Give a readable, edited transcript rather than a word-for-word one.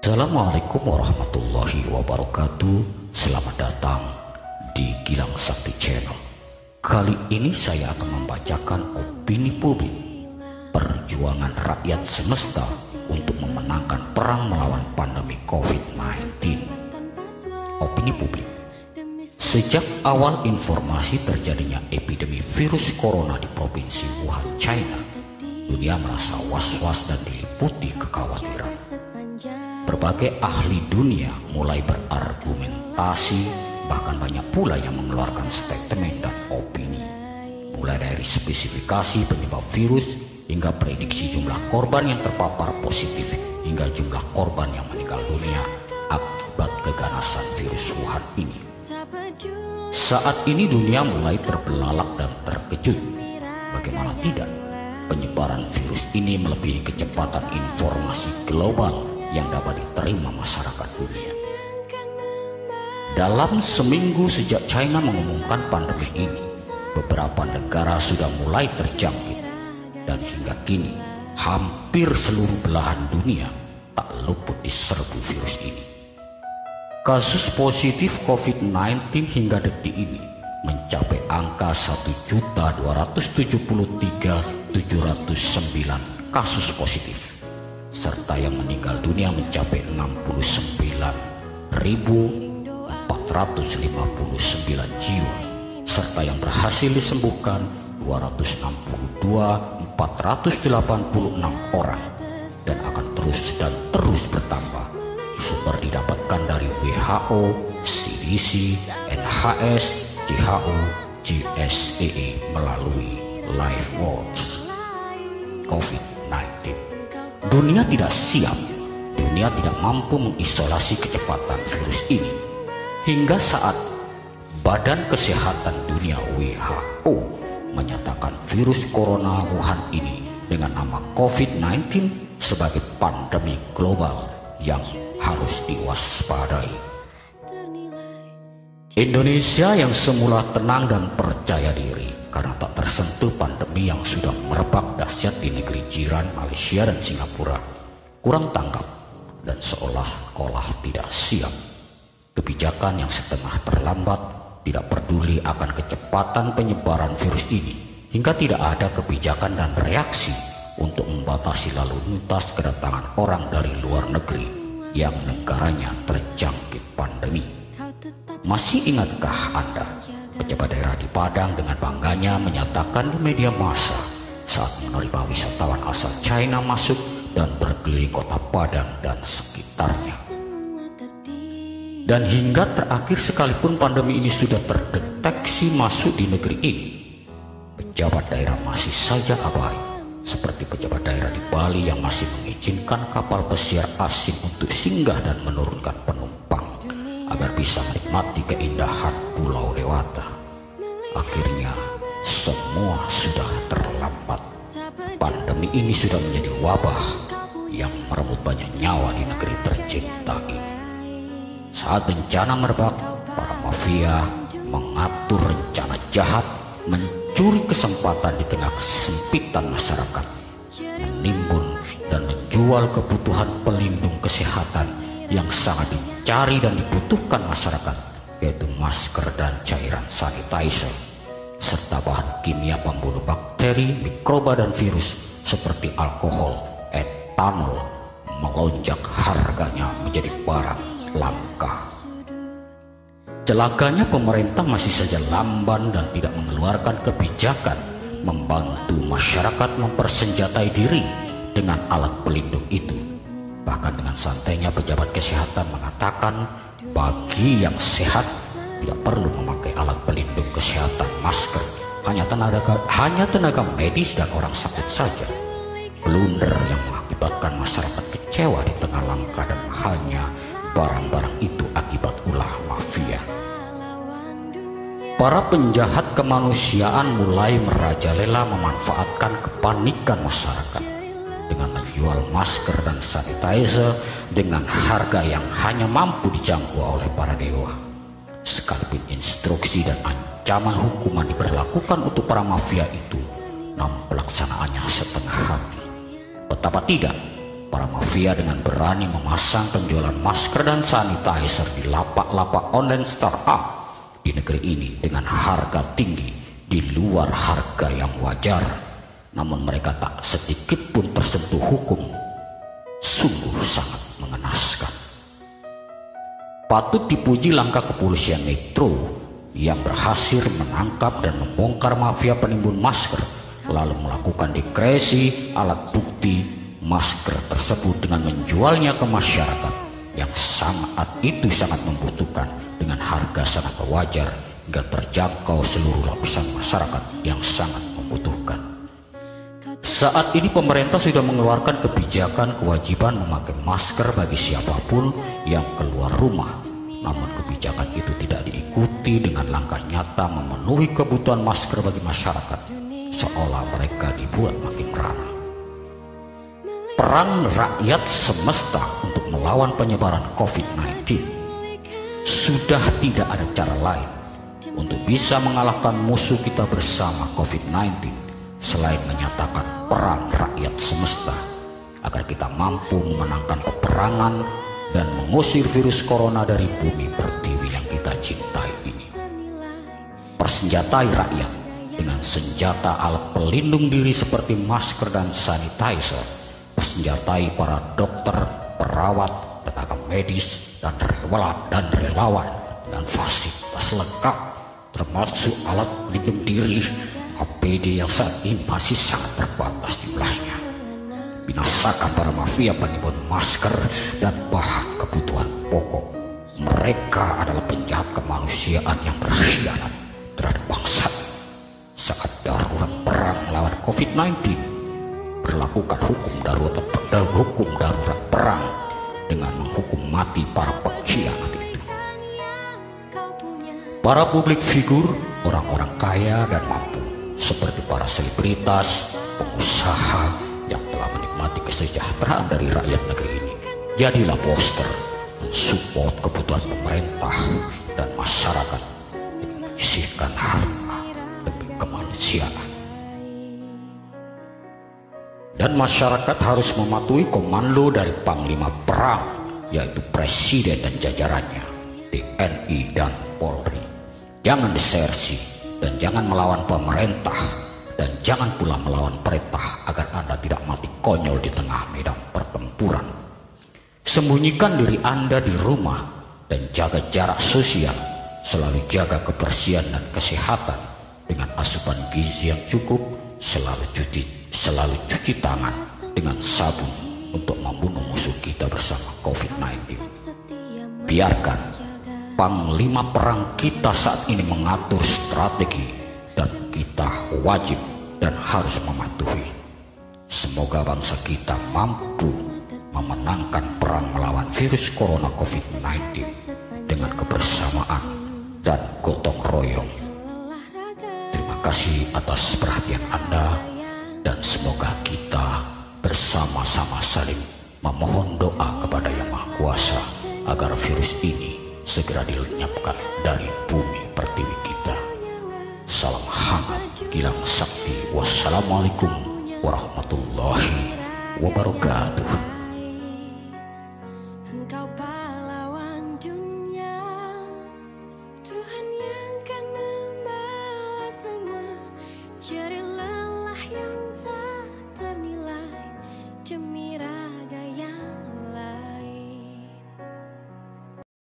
Assalamualaikum warahmatullahi wabarakatuh. Selamat datang di Gilang Sakti Channel. Kali ini saya akan membacakan opini publik perjuangan rakyat semesta untuk memenangkan perang melawan pandemi COVID-19. Opini publik. Sejak awal informasi terjadinya epidemi virus corona di provinsi Wuhan, China, dunia merasa was-was dan diliputi kekhawatiran. Berbagai ahli dunia mulai berargumentasi, bahkan banyak pula yang mengeluarkan statement dan opini. Mulai dari spesifikasi penyebab virus hingga prediksi jumlah korban yang terpapar positif hingga jumlah korban yang meninggal dunia akibat keganasan virus Wuhan ini. Saat ini dunia mulai terbelalak dan terkejut. Bagaimana tidak, penyebaran virus ini melebihi kecepatan informasi global yang dapat diterima masyarakat dunia. Dalam seminggu sejak China mengumumkan pandemi ini, beberapa negara sudah mulai terjangkit, dan hingga kini hampir seluruh belahan dunia tak luput diserbu virus ini. Kasus positif COVID-19 hingga detik ini mencapai angka 1.273.709 kasus positif, serta yang meninggal dunia mencapai 69.459 jiwa, serta yang berhasil disembuhkan 262.486 orang, dan akan terus bertambah. Sumber didapatkan dari WHO, CDC, NHS, WHO, GSEE melalui LifeWatch. COVID-19. Dunia tidak siap, dunia tidak mampu mengisolasi kecepatan virus ini. Hingga saat Badan Kesehatan Dunia WHO menyatakan virus corona Wuhan ini dengan nama COVID-19 sebagai pandemi global yang harus diwaspadai. Indonesia yang semula tenang dan percaya diri karena tak tersentuh pandemi yang sudah merebak dahsyat di negeri jiran Malaysia dan Singapura, kurang tanggap dan seolah-olah tidak siap. Kebijakan yang setengah terlambat, tidak peduli akan kecepatan penyebaran virus ini, hingga tidak ada kebijakan dan reaksi untuk membatasi lalu lintas kedatangan orang dari luar negeri yang negaranya terjangkit pandemi. Masih ingatkah Anda, pejabat daerah di Padang dengan bangganya menyatakan di media massa saat menerima wisatawan asal China masuk dan berkeliling kota Padang dan sekitarnya. Dan hingga terakhir sekalipun pandemi ini sudah terdeteksi masuk di negeri ini, pejabat daerah masih saja abai, seperti pejabat daerah di Bali yang masih mengizinkan kapal pesiar asing untuk singgah dan menurunkan penumpang agar bisa menikmati keindahan Pulau Dewata. Akhirnya semua sudah terlambat. Pandemi ini sudah menjadi wabah yang merebut banyak nyawa di negeri tercinta ini. Saat bencana merebak, para mafia mengatur rencana jahat, mencuri kesempatan di tengah kesempitan masyarakat, menimbun dan menjual kebutuhan pelindung kesehatan yang sangat dicari dan dibutuhkan masyarakat, yaitu masker dan cairan sanitizer, serta bahan kimia pembunuh bakteri, mikroba dan virus seperti alkohol, etanol, melonjak harganya menjadi barang langka. Celakanya pemerintah masih saja lamban dan tidak mengeluarkan kebijakan membantu masyarakat mempersenjatai diri dengan alat pelindung itu. Bahkan dengan santainya pejabat kesehatan mengatakan bagi yang sehat tidak perlu memakai alat pelindung kesehatan, masker, hanya tenaga medis dan orang sakit saja. Blunder yang mengakibatkan masyarakat kecewa di tengah langka dan mahalnya barang-barang itu akibat ulah mafia. Para penjahat kemanusiaan mulai merajalela memanfaatkan kepanikan masyarakat dengan menjual masker dan sanitizer dengan harga yang hanya mampu dijangkau oleh para dewa. Sekalipun instruksi dan ancaman hukuman diberlakukan untuk para mafia itu, namun pelaksanaannya setengah hati. Betapa tidak, para mafia dengan berani memasang penjualan masker dan sanitizer di lapak-lapak online startup di negeri ini dengan harga tinggi di luar harga yang wajar. Namun mereka tak sedikit pun tersentuh hukum. Sungguh sangat mengenaskan. Patut dipuji langkah kepolisian Metro yang berhasil menangkap dan membongkar mafia penimbun masker, lalu melakukan dikresi alat bukti masker tersebut dengan menjualnya ke masyarakat yang saat itu sangat membutuhkan dengan harga sangat wajar hingga terjangkau seluruh lapisan masyarakat yang sangat membutuhkan. Saat ini pemerintah sudah mengeluarkan kebijakan kewajiban memakai masker bagi siapapun yang keluar rumah. Namun kebijakan itu tidak diikuti dengan langkah nyata memenuhi kebutuhan masker bagi masyarakat, seolah mereka dibuat makin merana. Perang rakyat semesta untuk melawan penyebaran COVID-19. Sudah tidak ada cara lain untuk bisa mengalahkan musuh kita bersama COVID-19 selain menyatakan perang rakyat semesta, agar kita mampu memenangkan peperangan dan mengusir virus corona dari bumi pertiwi yang kita cintai ini. Persenjatai rakyat dengan senjata alat pelindung diri seperti masker dan sanitizer. Persenjatai para dokter, perawat, tenaga medis, dan relawan dan fasilitas lengkap termasuk alat pelindung diri APD yang saat ini masih sangat terbatas jumlahnya. Binasakan para mafia penimbun masker dan bahan kebutuhan pokok. Mereka adalah penjahat kemanusiaan yang berkhianat terhadap bangsa. Saat darurat perang melawan COVID-19, berlakukan hukum darurat perang dengan menghukum mati para pengkhianat itu. Para publik figur, orang-orang kaya dan mampu, seperti para selebritas, pengusaha yang telah menikmati kesejahteraan dari rakyat negeri ini, jadilah poster mensupport kebutuhan pemerintah dan masyarakat dengan menyisihkan harta demi kemanusiaan. Dan masyarakat harus mematuhi komando dari Panglima Perang, yaitu Presiden dan jajarannya, TNI dan Polri. Jangan desersi dan jangan melawan pemerintah, dan jangan pula melawan perintah agar Anda tidak mati konyol di tengah medan pertempuran. Sembunyikan diri Anda di rumah dan jaga jarak sosial. Selalu jaga kebersihan dan kesehatan dengan asupan gizi yang cukup. Selalu cuci tangan dengan sabun untuk membunuh musuh kita bersama COVID-19. Biarkan Panglima Perang kita saat ini mengatur strategi dan kita wajib dan harus mematuhi. Semoga bangsa kita mampu memenangkan perang melawan virus corona COVID-19 dengan kebersamaan dan gotong royong. Terima kasih atas perhatian Anda, dan semoga kita bersama-sama saling memohon doa kepada Yang Maha Kuasa agar virus ini segera dilenyapkan dari bumi pertiwi kita. Salam hangat Gilang Sakti. Wassalamualaikum warahmatullahi wabarakatuh.